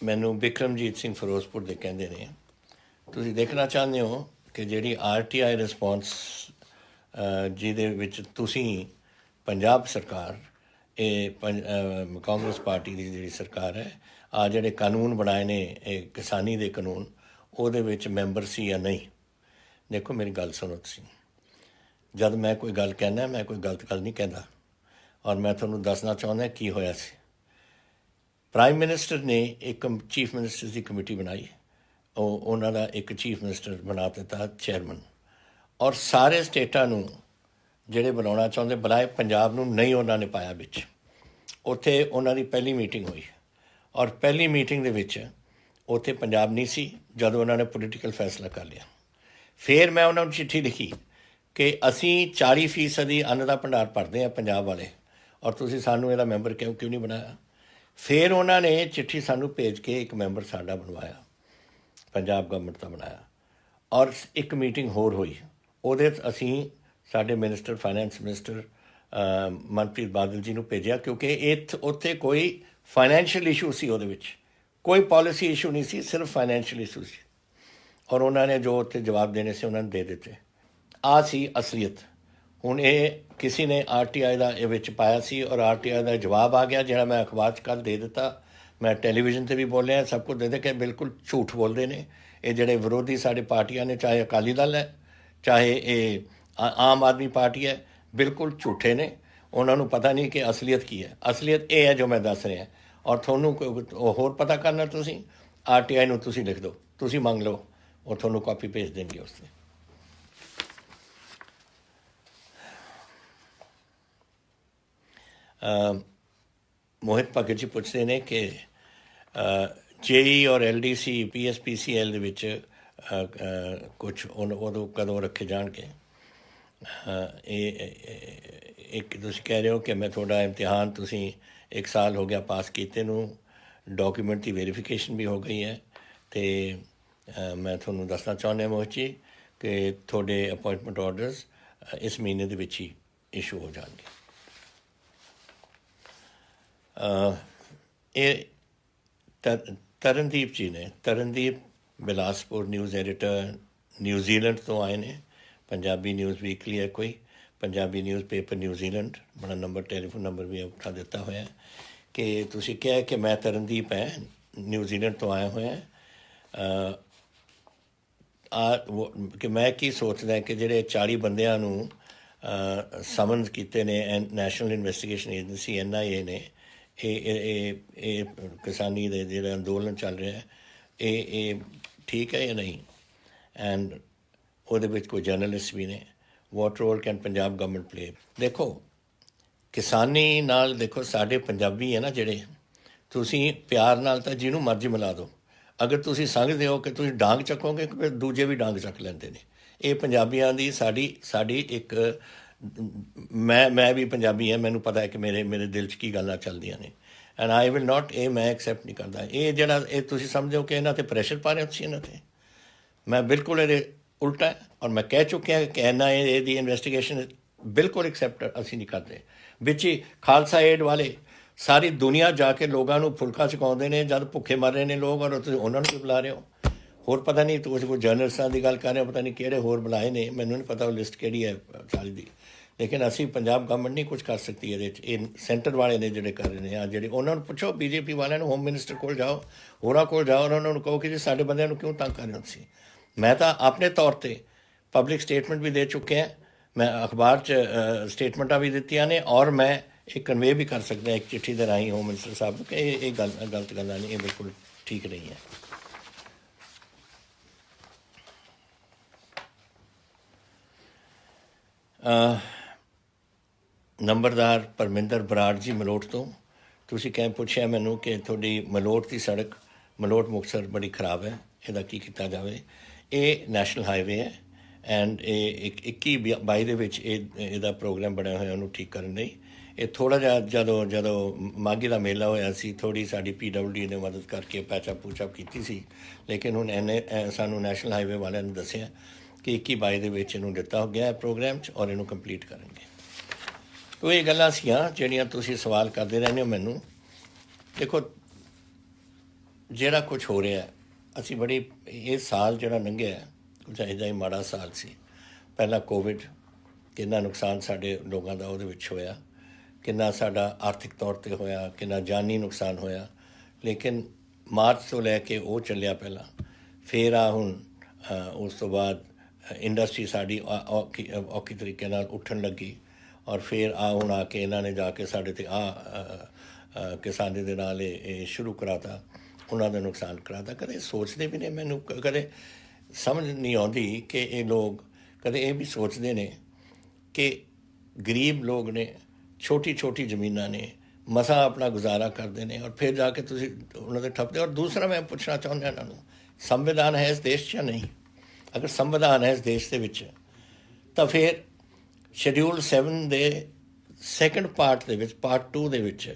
ਮੈਨੂੰ ਬਿਕਰਮਜੀਤ ਸਿੰਘ ਫਿਰੋਜ਼ਪੁਰ ਦੇ ਕਹਿੰਦੇ ਨੇ ਤੁਸੀਂ ਦੇਖਣਾ ਚਾਹੁੰਦੇ ਹੋ ਕਿ ਜਿਹੜੀ RTI ਰਿਸਪੌਂਸ ਜਿਹਦੇ ਵਿੱਚ ਤੁਸੀਂ ਪੰਜਾਬ ਸਰਕਾਰ ਇਹ ਕਾਂਗਰਸ ਪਾਰਟੀ ਦੀ ਜਿਹੜੀ ਸਰਕਾਰ ਹੈ ਆ ਜਿਹੜੇ ਕਾਨੂੰਨ ਬਣਾਏ ਨੇ ਇਹ ਕਿਸਾਨੀ ਦੇ ਕਾਨੂੰਨ ਉਹਦੇ ਵਿੱਚ ਮੈਂਬਰ ਸੀ ਜਾਂ ਨਹੀਂ। ਦੇਖੋ ਮੇਰੀ ਗੱਲ ਸੁਣੋ ਤੁਸੀਂ, ਜਦ ਮੈਂ ਕੋਈ ਗੱਲ ਕਹਿੰਦਾ ਮੈਂ ਕੋਈ ਗਲਤ ਗੱਲ ਨਹੀਂ ਕਹਿੰਦਾ ਔਰ ਮੈਂ ਤੁਹਾਨੂੰ ਦੱਸਣਾ ਚਾਹੁੰਦਾ ਕੀ ਹੋਇਆ ਸੀ। ਪ੍ਰਾਈਮ ਮਿਨਿਸਟਰ ਨੇ ਇੱਕ ਚੀਫ ਮਿਨਿਸਟਰ ਦੀ ਕਮੇਟੀ ਬਣਾਈ, ਉਹਨਾਂ ਦਾ ਇੱਕ ਚੀਫ ਮਿਨਿਸਟਰ ਬਣਾ ਦਿੱਤਾ ਚੇਅਰਮੈਨ, ਔਰ ਸਾਰੇ ਸਟੇਟਾਂ ਨੂੰ ਜਿਹੜੇ ਬਣਾਉਣਾ ਚਾਹੁੰਦੇ ਬੁਲਾਏ, ਪੰਜਾਬ ਨੂੰ ਨਹੀਂ ਉਹਨਾਂ ਨੇ ਪਾਇਆ ਵਿੱਚ। ਉੱਥੇ ਉਹਨਾਂ ਦੀ ਪਹਿਲੀ ਮੀਟਿੰਗ ਹੋਈ ਔਰ ਪਹਿਲੀ ਮੀਟਿੰਗ ਦੇ ਵਿੱਚ ਉੱਥੇ ਪੰਜਾਬ ਨਹੀਂ ਸੀ ਜਦੋਂ ਉਹਨਾਂ ਨੇ ਪੋਲੀਟੀਕਲ ਫੈਸਲਾ ਕਰ ਲਿਆ। ਫਿਰ ਮੈਂ ਉਹਨਾਂ ਨੂੰ ਚਿੱਠੀ ਲਿਖੀ ਕਿ ਅਸੀਂ 40% ਅੰਨ ਦਾ ਭੰਡਾਰ ਭਰਦੇ ਹਾਂ ਪੰਜਾਬ ਵਾਲੇ ਔਰ ਤੁਸੀਂ ਸਾਨੂੰ ਇਹਦਾ ਮੈਂਬਰ ਕਿਉਂ ਨਹੀਂ ਬਣਾਇਆ? ਫਿਰ ਉਹਨਾਂ ਨੇ ਚਿੱਠੀ ਸਾਨੂੰ ਭੇਜ ਕੇ ਇੱਕ ਮੈਂਬਰ ਸਾਡਾ ਬਣਵਾਇਆ, ਪੰਜਾਬ ਗਵਰਨਮੈਂਟ ਦਾ ਬਣਾਇਆ। ਔਰ ਇੱਕ ਮੀਟਿੰਗ ਹੋਰ ਹੋਈ, ਉਹਦੇ ਅਸੀਂ ਸਾਡੇ minister finance minister Manpreet Badal ji ਨੂੰ ਭੇਜਿਆ, ਕਿਉਂਕਿ ਉੱਥੇ ਕੋਈ ਫਾਈਨੈਂਸ਼ੀਅਲ ਇਸ਼ੂ ਸੀ, ਉਹਦੇ ਵਿੱਚ ਕੋਈ ਪੋਲਿਸੀ ਇਸ਼ੂ ਨਹੀਂ ਸੀ, ਸਿਰਫ ਫਾਈਨੈਂਸ਼ੀਅਲ ਇਸ਼ੂ ਸੀ। ਔਰ ਉਹਨਾਂ ਨੇ ਜੋ ਉੱਥੇ ਜਵਾਬ ਦੇਣੇ ਸੀ ਉਹਨਾਂ ਨੇ ਦੇ ਦਿੱਤੇ। ਆਹ ਸੀ ਅਸਲੀਅਤ। ਹੁਣ ਇਹ ਕਿਸੇ ਨੇ RTI ਦਾ ਇਹ ਵਿੱਚ ਪਾਇਆ ਸੀ ਔਰ RTI ਦਾ ਜਵਾਬ ਆ ਗਿਆ ਜਿਹੜਾ ਮੈਂ ਅਖਬਾਰ 'ਚ ਕੱਲ੍ਹ ਦੇ ਦਿੱਤਾ। ਮੈਂ ਟੈਲੀਵਿਜ਼ਨ 'ਤੇ ਵੀ ਬੋਲਿਆ, ਸਭ ਕੁਝ ਦੇ ਕੇ ਬਿਲਕੁਲ ਝੂਠ ਬੋਲਦੇ ਨੇ ਇਹ ਜਿਹੜੇ ਵਿਰੋਧੀ ਸਾਡੇ ਪਾਰਟੀਆਂ ਨੇ, ਚਾਹੇ ਅਕਾਲੀ ਦਲ ਹੈ ਚਾਹੇ ਇਹ ਆਮ ਆਦਮੀ ਪਾਰਟੀ ਹੈ, ਬਿਲਕੁਲ ਝੂਠੇ ਨੇ। ਉਹਨਾਂ ਨੂੰ ਪਤਾ ਨਹੀਂ ਕਿ ਅਸਲੀਅਤ ਕੀ ਹੈ। ਅਸਲੀਅਤ ਇਹ ਹੈ ਜੋ ਮੈਂ ਦੱਸ ਰਿਹਾ। ਔਰ ਤੁਹਾਨੂੰ ਹੋਰ ਪਤਾ ਕਰਨਾ, ਤੁਸੀਂ RTI ਨੂੰ ਤੁਸੀਂ ਲਿਖ ਦਿਓ, ਤੁਸੀਂ ਮੰਗ ਲਓ, ਉਹ ਤੁਹਾਨੂੰ ਕਾਪੀ ਭੇਜ ਦੇਣਗੇ ਉਸ 'ਤੇ। ਮੋਹਿਤ ਭਗਤ ਜੀ ਪੁੱਛਦੇ ਨੇ ਕਿ JEE ਔਰ LDC PSPCL ਦੇ ਵਿੱਚ ਕੁਛ ਉਦੋਂ ਕਦੋਂ ਰੱਖੇ ਜਾਣਗੇ। ਇਹ ਇੱਕ ਤੁਸੀਂ ਕਹਿ ਰਹੇ ਹੋ ਕਿ ਮੈਂ ਤੁਹਾਡਾ ਇਮਤਿਹਾਨ ਤੁਸੀਂ 1 ਸਾਲ ਹੋ ਗਿਆ ਪਾਸ ਕੀਤੇ ਨੂੰ, ਡਾਕੂਮੈਂਟ ਦੀ ਵੈਰੀਫਿਕੇਸ਼ਨ ਵੀ ਹੋ ਗਈ ਹੈ ਅਤੇ ਮੈਂ ਤੁਹਾਨੂੰ ਦੱਸਣਾ ਚਾਹੁੰਦਾ ਮੋਹਿਤ ਜੀ ਕਿ ਤੁਹਾਡੇ ਅਪੋਇੰਟਮੈਂਟ ਆਰਡਰਸ ਇਸ ਮਹੀਨੇ ਦੇ ਵਿੱਚ ਹੀ ਇਸ਼ੂ ਹੋ ਜਾਣਗੇ। ਇਹ ਤਰਨਦੀਪ ਜੀ ਨੇ, Tarandeep Bilaspur news editor, New Zealand ਤੋਂ ਆਏ ਨੇ। ਪੰਜਾਬੀ ਨਿਊਜ਼ ਵੀਕਲੀ ਹੈ ਕੋਈ, ਪੰਜਾਬੀ ਨਿਊਜ਼ ਪੇਪਰ ਨਿਊਜ਼ੀਲੈਂਡ, ਬੜਾ ਨੰਬਰ ਟੈਲੀਫੋਨ ਨੰਬਰ ਵੀ ਉਠਾ ਦਿੱਤਾ ਹੋਇਆ ਕਿ ਤੁਸੀਂ ਕਿਹਾ ਕਿ ਮੈਂ ਤਰਨਦੀਪ ਹੈ, ਨਿਊਜ਼ੀਲੈਂਡ ਤੋਂ ਆਇਆ ਹੋਇਆ ਕਿ ਮੈਂ ਕੀ ਸੋਚਦਾ ਕਿ ਜਿਹੜੇ 40 ਬੰਦਿਆਂ ਨੂੰ ਸਮਨਸ ਕੀਤੇ ਨੇ ਨੈਸ਼ਨਲ ਇਨਵੈਸਟੀਗੇਸ਼ਨ ਏਜੰਸੀ NIA ਨੇ, ਇਹ ਕਿਸਾਨੀ ਦੇ ਜਿਹੜਾ ਅੰਦੋਲਨ ਚੱਲ ਰਿਹਾ ਇਹ ਠੀਕ ਹੈ ਜਾਂ ਨਹੀਂ, ਐਂਡ ਉਹਦੇ ਵਿੱਚ ਕੋਈ ਜਰਨਲਿਸਟ ਵੀ ਨੇ। What role can Punjab government play? ਦੇਖੋ ਕਿਸਾਨੀ ਨਾਲ, ਦੇਖੋ ਸਾਡੇ ਪੰਜਾਬੀ ਹੈ ਨਾ ਜਿਹੜੇ, ਤੁਸੀਂ ਪਿਆਰ ਨਾਲ ਤਾਂ ਜਿਹਨੂੰ ਮਰਜ਼ੀ ਮਿਲਾ ਦਿਓ, ਅਗਰ ਤੁਸੀਂ ਸਮਝਦੇ ਹੋ ਕਿ ਤੁਸੀਂ ਡਾਂਗ ਚੱਕੋਗੇ ਫਿਰ ਦੂਜੇ ਵੀ ਡਾਂਗ ਚੱਕ ਲੈਂਦੇ ਨੇ। ਇਹ ਪੰਜਾਬੀਆਂ ਦੀ ਸਾਡੀ ਇੱਕ, ਮੈਂ ਵੀ ਪੰਜਾਬੀ ਹਾਂ, ਮੈਨੂੰ ਪਤਾ ਹੈ ਕਿ ਮੇਰੇ ਦਿਲ 'ਚ ਕੀ ਗੱਲਾਂ ਚੱਲਦੀਆਂ ਨੇ, ਐਂਡ ਆਈ ਵਿਲ ਨਾਟ, ਇਹ ਮੈਂ ਐਕਸੈਪਟ ਨਹੀਂ ਕਰਦਾ। ਇਹ ਜਿਹੜਾ ਇਹ ਤੁਸੀਂ ਸਮਝੋ ਕਿ ਇਹਨਾਂ 'ਤੇ ਪ੍ਰੈਸ਼ਰ ਪਾ ਰਹੇ ਹੋ ਤੁਸੀਂ ਇਹਨਾਂ 'ਤੇ, ਮੈਂ ਬਿਲਕੁਲ ਇਹਦੇ ਉਲਟਾ ਹੈ। ਔਰ ਮੈਂ ਕਹਿ ਚੁੱਕਿਆ ਕਿ NIA ਦੀ ਇਨਵੈਸਟੀਗੇਸ਼ਨ ਬਿਲਕੁਲ ਐਕਸੈਪਟ ਅਸੀਂ ਨਹੀਂ ਕਰਦੇ। ਵਿੱਚ ਹੀ ਖਾਲਸਾ ਏਡ ਵਾਲੇ ਸਾਰੀ ਦੁਨੀਆ ਜਾ ਕੇ ਲੋਕਾਂ ਨੂੰ ਫੁਲਕਾ ਛਕਾਉਂਦੇ ਨੇ ਜਦ ਭੁੱਖੇ ਮਰ ਰਹੇ ਨੇ ਲੋਕ, ਔਰ ਤੁਸੀਂ ਉਹਨਾਂ ਨੂੰ ਵੀ ਬੁਲਾ ਰਹੇ ਹੋ। ਹੋਰ ਪਤਾ ਨਹੀਂ ਤੁਸੀਂ ਕੋਈ ਜਰਨਲਿਸਟਾਂ ਦੀ ਗੱਲ ਕਰ ਰਹੇ ਹੋ, ਪਤਾ ਨਹੀਂ ਕਿਹੜੇ ਹੋਰ ਬੁਲਾਏ ਨੇ, ਮੈਨੂੰ ਨਹੀਂ ਪਤਾ ਉਹ ਲਿਸਟ ਕਿਹੜੀ ਹੈ 40 ਦੀ। ਲੇਕਿਨ ਅਸੀਂ ਪੰਜਾਬ ਗਵਰਨਮੈਂਟ ਨਹੀਂ ਕੁਝ ਕਰ ਸਕਦੀ ਇਹਦੇ 'ਚ। ਇਹ ਸੈਂਟਰ ਵਾਲੇ ਨੇ ਜਿਹੜੇ ਕਰ ਰਹੇ ਨੇ, ਆ ਜਿਹੜੇ ਉਹਨਾਂ ਨੂੰ ਪੁੱਛੋ, BJP ਵਾਲਿਆਂ ਨੂੰ, ਹੋਮ ਮਿਨਿਸਟਰ ਕੋਲ ਜਾਓ, ਹੋਰਾਂ ਕੋਲ ਜਾਓ, ਉਹਨਾਂ ਨੂੰ ਕਹੋ ਕਿ ਜੀ ਸਾਡੇ ਬੰਦਿਆਂ ਨੂੰ ਕਿਉਂ ਤੰਗ ਕਰ ਰਹੇ ਹੋ ਤੁਸੀਂ। ਮੈਂ ਤਾਂ ਆਪਣੇ ਤੌਰ 'ਤੇ ਪਬਲਿਕ ਸਟੇਟਮੈਂਟ ਵੀ ਦੇ ਚੁੱਕਿਆ, ਮੈਂ ਅਖਬਾਰ 'ਚ ਸਟੇਟਮੈਂਟਾਂ ਵੀ ਦਿੱਤੀਆਂ ਨੇ, ਔਰ ਮੈਂ ਇਹ ਕਨਵੇ ਵੀ ਕਰ ਸਕਦਾ ਇੱਕ ਚਿੱਠੀ ਦੇ ਰਾਹੀਂ ਹੋਮ ਮਿਨਿਸਟਰ ਸਾਹਿਬ ਨੂੰ ਕਿ ਇਹ ਗਲਤ ਗੱਲਾਂ ਨਹੀਂ, ਇਹ ਬਿਲਕੁਲ ਠੀਕ ਨਹੀਂ ਹੈ। ਨੰਬਰਦਾਰ ਪਰਮਿੰਦਰ ਬਰਾੜ ਜੀ ਮਲੋਟ ਤੋਂ, ਤੁਸੀਂ ਕਹਿ ਪੁੱਛਿਆ ਮੈਨੂੰ ਕਿ ਤੁਹਾਡੀ ਮਲੋਟ ਦੀ ਸੜਕ ਮਲੋਟ ਮੁਕਤਸਰ ਬੜੀ ਖਰਾਬ ਹੈ, ਇਹਦਾ ਕੀ ਕੀਤਾ ਜਾਵੇ। ਇਹ ਨੈਸ਼ਨਲ ਹਾਈਵੇ ਹੈ ਐਂਡ ਇਹ 21-22 ਦੇ ਵਿੱਚ ਇਹਦਾ ਪ੍ਰੋਗਰਾਮ ਬਣਿਆ ਹੋਇਆ ਉਹਨੂੰ ਠੀਕ ਕਰਨ ਲਈ। ਇਹ ਥੋੜ੍ਹਾ ਜਿਹਾ ਜਦੋਂ ਮਾਘੀ ਦਾ ਮੇਲਾ ਹੋਇਆ ਸੀ, ਥੋੜ੍ਹੀ ਸਾਡੀ PWD ਨੇ ਮਦਦ ਕਰਕੇ ਪੈਚਅਪ ਪੂਚਅਪ ਕੀਤੀ ਸੀ, ਲੇਕਿਨ ਹੁਣ ਸਾਨੂੰ ਨੈਸ਼ਨਲ ਹਾਈਵੇ ਵਾਲਿਆਂ ਨੇ ਦੱਸਿਆ ਕਿ 21-22 ਦੇ ਵਿੱਚ ਇਹਨੂੰ ਦਿੱਤਾ ਗਿਆ ਪ੍ਰੋਗਰਾਮ 'ਚ, ਔਰ ਇਹਨੂੰ ਕੰਪਲੀਟ ਕਰਨਗੇ। ਉਹ ਇਹ ਗੱਲਾਂ ਸੀਆਂ ਜਿਹੜੀਆਂ ਤੁਸੀਂ ਸਵਾਲ ਕਰਦੇ ਰਹਿੰਦੇ ਹੋ ਮੈਨੂੰ। ਦੇਖੋ ਜਿਹੜਾ ਕੁਛ ਹੋ ਰਿਹਾ, ਅਸੀਂ ਬੜੀ, ਇਹ ਸਾਲ ਜਿਹੜਾ ਲੰਘਿਆ ਕੁਛ ਇਹਦਾ ਹੀ ਮਾੜਾ ਸਾਲ ਸੀ। ਪਹਿਲਾਂ ਕੋਵਿਡ, ਕਿੰਨਾ ਨੁਕਸਾਨ ਸਾਡੇ ਲੋਕਾਂ ਦਾ ਉਹਦੇ ਵਿੱਚ ਹੋਇਆ, ਕਿੰਨਾ ਸਾਡਾ ਆਰਥਿਕ ਤੌਰ 'ਤੇ ਹੋਇਆ, ਕਿੰਨਾ ਜਾਨੀ ਨੁਕਸਾਨ ਹੋਇਆ। ਲੇਕਿਨ ਮਾਰਚ ਤੋਂ ਲੈ ਕੇ ਉਹ ਚੱਲਿਆ ਪਹਿਲਾਂ, ਫਿਰ ਹੁਣ ਉਸ ਤੋਂ ਬਾਅਦ ਇੰਡਸਟਰੀ ਸਾਡੀ ਔਖੀ ਤਰੀਕੇ ਨਾਲ ਉੱਠਣ ਲੱਗੀ, ਔਰ ਫਿਰ ਹੁਣ ਆ ਕੇ ਇਹਨਾਂ ਨੇ ਜਾ ਕੇ ਸਾਡੇ 'ਤੇ ਕਿਸਾਨੀ ਦੇ ਨਾਲ ਇਹ ਸ਼ੁਰੂ ਕਰਾਤਾ, ਉਹਨਾਂ ਦਾ ਨੁਕਸਾਨ ਕਰਾਤਾ। ਕਦੇ ਸੋਚਦੇ ਵੀ ਨੇ, ਮੈਨੂੰ ਕਦੇ ਸਮਝ ਨਹੀਂ ਆਉਂਦੀ ਕਿ ਇਹ ਲੋਕ ਕਦੇ ਇਹ ਵੀ ਸੋਚਦੇ ਨੇ ਕਿ ਗਰੀਬ ਲੋਕ ਨੇ, ਛੋਟੀ ਜ਼ਮੀਨਾਂ ਨੇ, ਮਸਾਂ ਆਪਣਾ ਗੁਜ਼ਾਰਾ ਕਰਦੇ ਨੇ, ਔਰ ਫਿਰ ਜਾ ਕੇ ਤੁਸੀਂ ਉਹਨਾਂ ਦੇ ਠੱਪਦੇ। ਔਰ ਦੂਸਰਾ ਮੈਂ ਪੁੱਛਣਾ ਚਾਹੁੰਦਾ ਇਹਨਾਂ ਨੂੰ, ਸੰਵਿਧਾਨ ਹੈ ਇਸ ਦੇਸ਼ 'ਚ ਜਾਂ ਨਹੀਂ? ਅਗਰ ਸੰਵਿਧਾਨ ਹੈ ਇਸ ਦੇਸ਼ ਦੇ ਵਿੱਚ ਤਾਂ ਫਿਰ ਸ਼ਡਿਊਲ 7 ਦੇ ਸੈਕੰਡ ਪਾਰਟ ਦੇ ਵਿੱਚ, ਪਾਰਟ 2 ਦੇ ਵਿੱਚ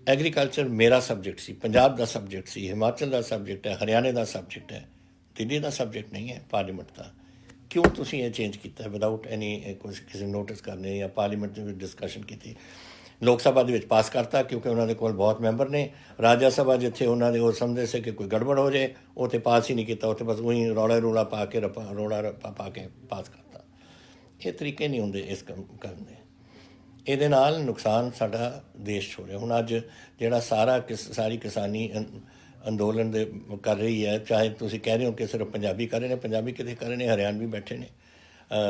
ਐਗਰੀਕਲਚਰ ਮੇਰਾ ਸਬਜੈਕਟ ਸੀ, ਪੰਜਾਬ ਦਾ ਸਬਜੈਕਟ ਸੀ, ਹਿਮਾਚਲ ਦਾ ਸਬਜੈਕਟ ਹੈ, ਹਰਿਆਣੇ ਦਾ ਸਬਜੈਕਟ ਹੈ, ਦਿੱਲੀ ਦਾ ਸਬਜੈਕਟ ਨਹੀਂ ਹੈ ਪਾਰਲੀਮੈਂਟ ਦਾ। ਕਿਉਂ ਤੁਸੀਂ ਇਹ ਚੇਂਜ ਕੀਤਾ ਵਿਦਆਊਟ ਐਨੀ ਕਿਸੇ ਨੋਟਿਸ ਕਰਨੇ ਜਾਂ ਪਾਰਲੀਮੈਂਟ ਦੇ ਵਿੱਚ ਡਿਸਕਸ਼ਨ ਕੀਤੀ? ਲੋਕ ਸਭਾ ਦੇ ਵਿੱਚ ਪਾਸ ਕਰਤਾ ਕਿਉਂਕਿ ਉਹਨਾਂ ਦੇ ਕੋਲ ਬਹੁਤ ਮੈਂਬਰ ਨੇ। ਰਾਜ ਸਭਾ ਜਿੱਥੇ ਉਹਨਾਂ ਦੇ ਉਹ ਸਮਝਦੇ ਸੀ ਕਿ ਕੋਈ ਗੜਬੜ ਹੋ ਜਾਏ, ਉੱਥੇ ਪਾਸ ਹੀ ਨਹੀਂ ਕੀਤਾ, ਉੱਥੇ ਬਸ ਉਹੀ ਰੌਲਾ ਪਾ ਕੇ ਪਾ ਕੇ ਪਾਸ ਕਰਤਾ। ਇਹ ਤਰੀਕੇ ਨਹੀਂ ਹੁੰਦੇ ਇਸ ਕੰਮ ਕਰਨ ਦੇ। ਇਹਦੇ ਨਾਲ ਨੁਕਸਾਨ ਸਾਡਾ ਦੇਸ਼ ਹੋ ਰਿਹਾ। ਹੁਣ ਅੱਜ ਜਿਹੜਾ ਸਾਰੀ ਕਿਸਾਨੀ ਅੰਦੋਲਨ ਦੇ ਕਰ ਰਹੀ ਹੈ, ਚਾਹੇ ਤੁਸੀਂ ਕਹਿ ਰਹੇ ਹੋ ਕਿ ਸਿਰਫ ਪੰਜਾਬੀ ਕਰ ਰਹੇ ਨੇ, ਪੰਜਾਬੀ ਕਿਤੇ ਕਰ ਰਹੇ ਨੇ, ਹਰਿਆਣਵੀ ਬੈਠੇ ਨੇ,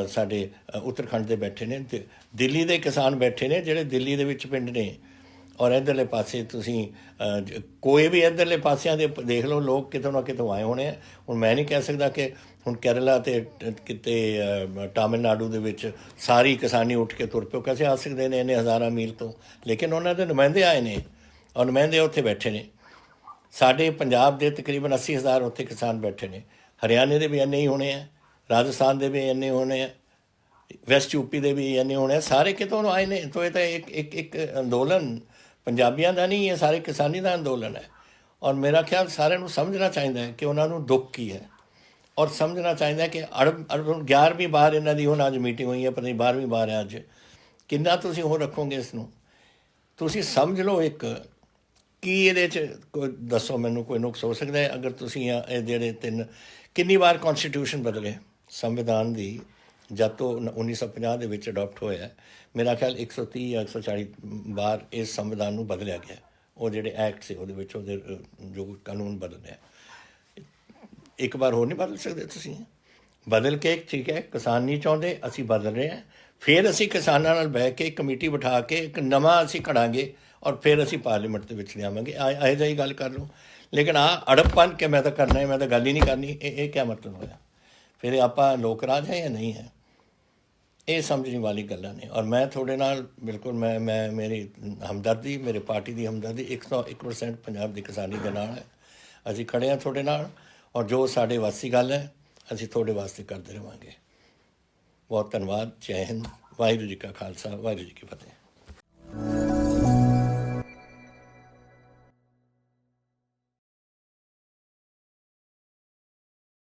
ਸਾਡੇ ਉੱਤਰਾਖੰਡ ਦੇ ਬੈਠੇ ਨੇ, ਦਿੱਲੀ ਦੇ ਕਿਸਾਨ ਬੈਠੇ ਨੇ ਜਿਹੜੇ ਦਿੱਲੀ ਦੇ ਵਿੱਚ ਪਿੰਡ ਨੇ, ਔਰ ਇੱਧਰਲੇ ਪਾਸੇ ਤੁਸੀਂ ਕੋਈ ਵੀ ਇੱਧਰਲੇ ਪਾਸਿਆਂ ਦੇ ਦੇਖ ਲਓ, ਲੋਕ ਕਿਤੋਂ ਨਾ ਕਿਤੋਂ ਆਏ ਹੋਣੇ ਆ। ਹੁਣ ਮੈਂ ਨਹੀਂ ਕਹਿ ਸਕਦਾ ਕਿ ਹੁਣ ਕੇਰਲਾ ਅਤੇ ਕਿਤੇ ਤਾਮਿਲਨਾਡੂ ਦੇ ਵਿੱਚ ਸਾਰੀ ਕਿਸਾਨੀ ਉੱਠ ਕੇ ਤੁਰ ਪਿਓ, ਕਿਸੇ ਆ ਸਕਦੇ ਨੇ ਇੰਨੇ ਹਜ਼ਾਰਾਂ ਮੀਲ ਤੋਂ, ਲੇਕਿਨ ਉਹਨਾਂ ਦੇ ਨੁਮਾਇੰਦੇ ਆਏ ਨੇ, ਔਰ ਨੁਮਾਇੰਦੇ ਉੱਥੇ ਬੈਠੇ ਨੇ। ਸਾਡੇ ਪੰਜਾਬ ਦੇ ਤਕਰੀਬਨ 80,000 ਉੱਥੇ ਕਿਸਾਨ ਬੈਠੇ ਨੇ, ਹਰਿਆਣੇ ਦੇ ਵੀ ਇੰਨੇ ਹੀ ਹੋਣੇ ਆ, ਰਾਜਸਥਾਨ ਦੇ ਵੀ ਇੰਨੇ ਹੋਣੇ ਆ, ਵੈਸਟ ਯੂਪੀ ਦੇ ਵੀ ਇੰਨੇ ਹੋਣੇ ਆ, ਸਾਰੇ ਕਿਤੋਂ ਆਏ ਨੇ। ਤਾਂ ਇਹ ਤਾਂ ਇੱਕ ਅੰਦੋਲਨ ਪੰਜਾਬੀਆਂ ਦਾ ਨਹੀਂ, ਇਹ ਸਾਰੇ ਕਿਸਾਨੀ ਦਾ ਅੰਦੋਲਨ ਹੈ। ਔਰ ਮੇਰਾ ਖਿਆਲ ਸਾਰਿਆਂ ਨੂੰ ਸਮਝਣਾ ਚਾਹੀਦਾ ਹੈ ਕਿ ਉਹਨਾਂ ਨੂੰ ਦੁੱਖ ਕੀ ਹੈ, ਔਰ ਸਮਝਣਾ ਚਾਹੀਦਾ ਕਿ 11ਵੀਂ ਵਾਰ ਇਹਨਾਂ ਦੀ ਹੁਣ ਅੱਜ ਮੀਟਿੰਗ ਹੋਈ ਹੈ, ਪਤਾ ਨਹੀਂ 12ਵੀਂ ਵਾਰ ਹੈ ਅੱਜ। ਕਿੰਨਾ ਤੁਸੀਂ ਹੋਰ ਰੱਖੋਗੇ ਇਸ ਨੂੰ? ਤੁਸੀਂ ਸਮਝ ਲਓ ਇੱਕ ਕੀ ਇਹਦੇ 'ਚ ਕੋਈ ਦੱਸੋ ਮੈਨੂੰ ਕੋਈ ਨੁਕਸ ਹੋ ਸਕਦਾ ਹੈ ਅਗਰ ਤੁਸੀਂ ਇਹ ਜਿਹੜੇ ਕਿੰਨੀ ਵਾਰ ਕੌਨਸਟੀਟਿਊਸ਼ਨ ਬਦਲੇ ਸੰਵਿਧਾਨ ਦੀ ਜਦ ਤੋਂ 1950 ਦੇ ਵਿੱਚ ਅਡੋਪਟ ਹੋਇਆ, ਮੇਰਾ ਖਿਆਲ 130 ਜਾਂ 140 ਵਾਰ ਇਸ ਸੰਵਿਧਾਨ ਨੂੰ ਬਦਲਿਆ ਗਿਆ। ਉਹ ਜਿਹੜੇ ਐਕਟ ਸੀ ਉਹਦੇ ਵਿੱਚ ਉਹਦੇ ਜੋ ਕਾਨੂੰਨ ਬਦਲਿਆ, ਇੱਕ ਵਾਰ ਹੋਰ ਨਹੀਂ ਬਦਲ ਸਕਦੇ ਤੁਸੀਂ। ਬਦਲ ਕੇ ਠੀਕ ਹੈ, ਕਿਸਾਨ ਨਹੀਂ ਚਾਹੁੰਦੇ, ਅਸੀਂ ਬਦਲ ਰਹੇ ਹਾਂ, ਫਿਰ ਅਸੀਂ ਕਿਸਾਨਾਂ ਨਾਲ ਬਹਿ ਕੇ ਕਮੇਟੀ ਬਿਠਾ ਕੇ ਇੱਕ ਨਵਾਂ ਅਸੀਂ ਘੜਾਂਗੇ ਔਰ ਫਿਰ ਅਸੀਂ ਪਾਰਲੀਮੈਂਟ ਦੇ ਵਿੱਚ ਲਿਆਵਾਂਗੇ। ਇਹੋ ਜਿਹੀ ਗੱਲ ਕਰ ਲਓ। ਲੇਕਿਨ ਅੜਪਨ ਕਿ ਮੈਂ ਤਾਂ ਕਰਨਾ ਹੈ, ਮੈਂ ਤਾਂ ਗੱਲ ਹੀ ਨਹੀਂ ਕਰਨੀ, ਇਹ ਕਿਆ ਮਤਲਬ ਹੋਇਆ? ਫਿਰ ਆਪਾਂ ਲੋਕ ਰਾਜ ਹੈ ਜਾਂ ਨਹੀਂ ਹੈ? ਇਹ ਸਮਝਣ ਵਾਲੀ ਗੱਲਾਂ ਨੇ। ਔਰ ਮੈਂ ਤੁਹਾਡੇ ਨਾਲ ਬਿਲਕੁਲ ਮੈਂ ਮੇਰੀ ਹਮਦਰਦੀ, ਮੇਰੇ ਪਾਰਟੀ ਦੀ ਹਮਦਰਦੀ 101% ਪੰਜਾਬ ਦੀ ਕਿਸਾਨੀ ਦੇ ਨਾਲ ਹੈ। ਅਸੀਂ ਖੜ੍ਹੇ ਹਾਂ ਤੁਹਾਡੇ ਨਾਲ, ਔਰ ਜੋ ਸਾਡੇ ਵਾਸੀ ਗੱਲ ਹੈ ਅਸੀਂ ਤੁਹਾਡੇ ਵਾਸਤੇ ਕਰਦੇ ਰਹਾਂਗੇ। ਬਹੁਤ ਧੰਨਵਾਦ। ਜੈ ਹਿੰਦ। ਵਾਹਿਗੁਰੂ ਜੀ ਕਾ ਖਾਲਸਾ, ਵਾਹਿਗੁਰੂ ਜੀ ਕੀ ਫਤਿਹ।